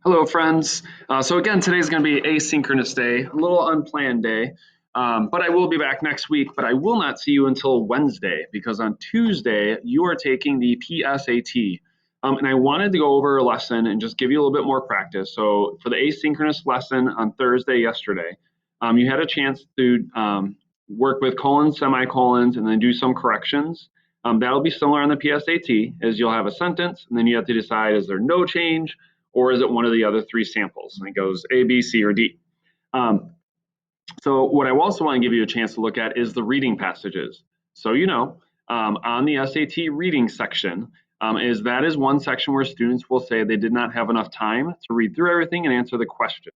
Hello, friends. So again, today's going to be asynchronous day, a little unplanned day, but I will be back next week. But I will not see you until Wednesday because on Tuesday you are taking the PSAT, and I wanted to go over a lesson and just give you a little bit more practice. So for the asynchronous lesson on Thursday yesterday, you had a chance to work with colons, semicolons, and then do some corrections. That'll be similar on the PSAT, as you'll have a sentence, and then you have to decide, is there no change? Or is it one of the other three samples? And it goes A, B, C, or D. So what I also want to give you a chance to look at is the reading passages. So on the SAT reading section, that is one section where students will say they did not have enough time to read through everything and answer the questions.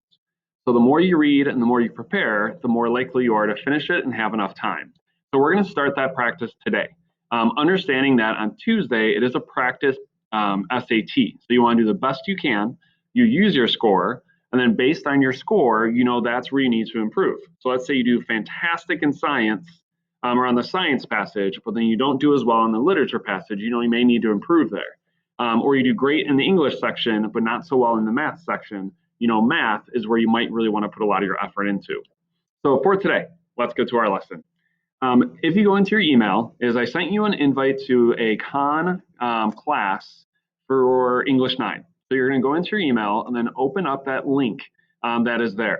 So the more you read and the more you prepare, the more likely you are to finish it and have enough time. So we're going to start that practice today. Understanding that on Tuesday, it is a practice SAT. So you want to do the best you can. You use your score, and then based on your score, that's where you need to improve. So let's say you do fantastic in science or on the science passage, but then you don't do as well in the literature passage. You may need to improve there. Or you do great in the English section, but not so well in the math section. Math is where you might really want to put a lot of your effort into. So for today, let's go to our lesson. If you go into your email, I sent you an invite to a class for English 9. So you're going to go into your email and then open up that link that is there.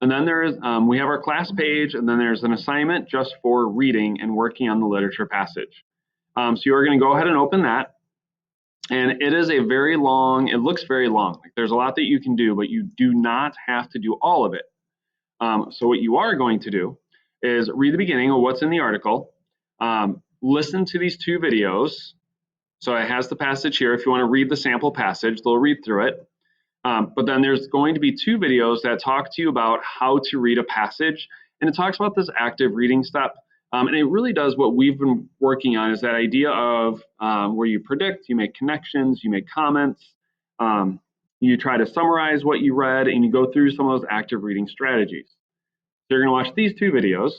And then we have our class page, and then there's an assignment just for reading and working on the literature passage. So you're going to go ahead and open that. And it is it looks very long. There's a lot that you can do, but you do not have to do all of it. So what you are going to do is read the beginning of what's in the article, listen to these two videos. So it has the passage here. If you want to read the sample passage, they'll read through it. But then there's going to be two videos that talk to you about how to read a passage. And it talks about this active reading step. And it really does what we've been working on, is that idea of where you predict, you make connections, you make comments, you try to summarize what you read, and you go through some of those active reading strategies. So you're going to watch these two videos,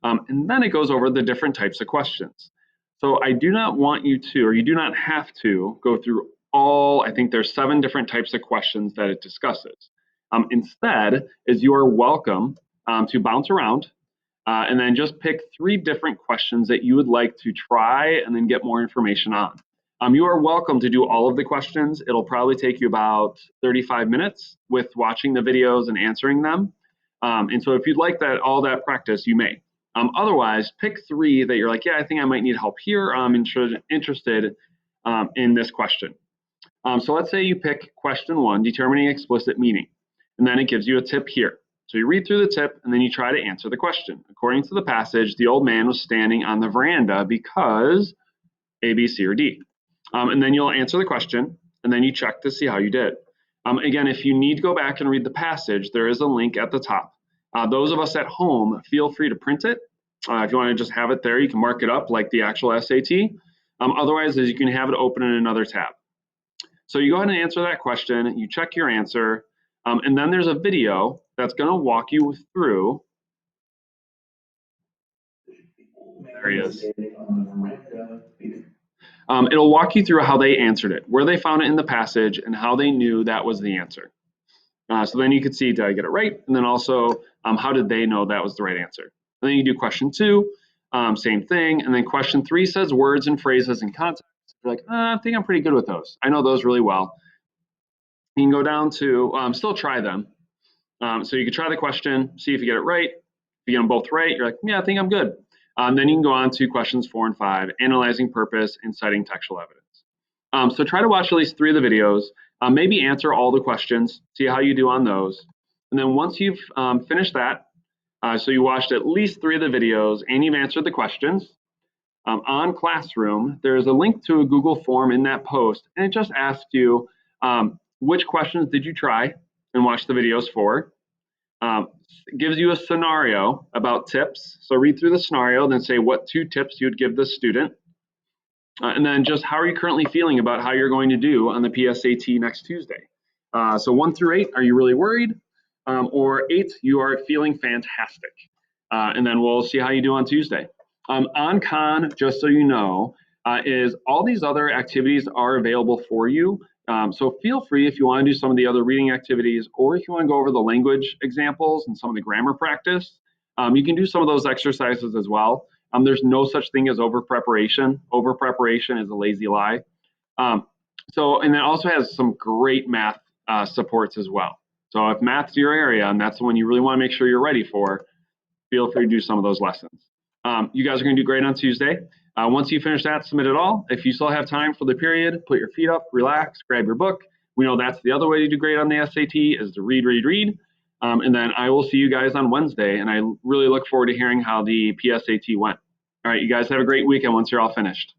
and then it goes over the different types of questions. So I do not want you to, or you do not have to, go through I think there's 7 different types of questions that it discusses. Instead, you are welcome to bounce around and then just pick 3 different questions that you would like to try and then get more information on. You are welcome to do all of the questions. It'll probably take you about 35 minutes with watching the videos and answering them. And so if you'd like all that practice, you may. Otherwise, pick 3 that you're like, yeah, I think I might need help here. I'm interested in this question. So let's say you pick question 1, determining explicit meaning. And then it gives you a tip here. So you read through the tip, and then you try to answer the question. According to the passage, the old man was standing on the veranda because A, B, C, or D. And then you'll answer the question, and then you check to see how you did. Again, if you need to go back and read the passage, there is a link at the top. Those of us at home, feel free to print it. If you want to just have it there, you can mark it up like the actual SAT. Otherwise, you can have it open in another tab. So you go ahead and answer that question, you check your answer, and then there's a video that's going to walk you through. There he is. It'll walk you through how they answered it, where they found it in the passage, and how they knew that was the answer. So then you could see, did I get it right? And then also, how did they know that was the right answer? And then you do question 2, same thing. And then question 3 says words and phrases in context. You're like, I think I'm pretty good with those. I know those really well. You can go down to still try them. So you can try the question, see if you get it right. If you get them both right, you're like, yeah, I think I'm good. Then you can go on to questions 4 and 5, analyzing purpose and citing textual evidence. So try to watch at least 3 of the videos. Maybe answer all the questions, see how you do on those. And then once you've finished that, so you watched at least 3 of the videos and you've answered the questions, on Classroom, there's a link to a Google form in that post, and it just asks you, which questions did you try and watch the videos for? It gives you a scenario about tips. So read through the scenario, then say what 2 tips you would give the student. And then just how are you currently feeling about how you're going to do on the PSAT next Tuesday? So 1 through 8, are you really worried? Or 8, you are feeling fantastic. And then we'll see how you do on Tuesday. On Khan, just so you know, is all these other activities are available for you. So feel free if you want to do some of the other reading activities, or if you want to go over the language examples and some of the grammar practice, you can do some of those exercises as well. There's no such thing as over preparation. Over preparation is a lazy lie. And it also has some great math supports as well. So if math's your area and that's the one you really want to make sure you're ready for, feel free to do some of those lessons. You guys are going to do great on Tuesday. Once you finish that, submit it all. If you still have time for the period, put your feet up, relax, grab your book. We know that's the other way to do great on the SAT is to read, read, read. And then I will see you guys on Wednesday, and I really look forward to hearing how the PSAT went. All right, you guys have a great weekend once you're all finished.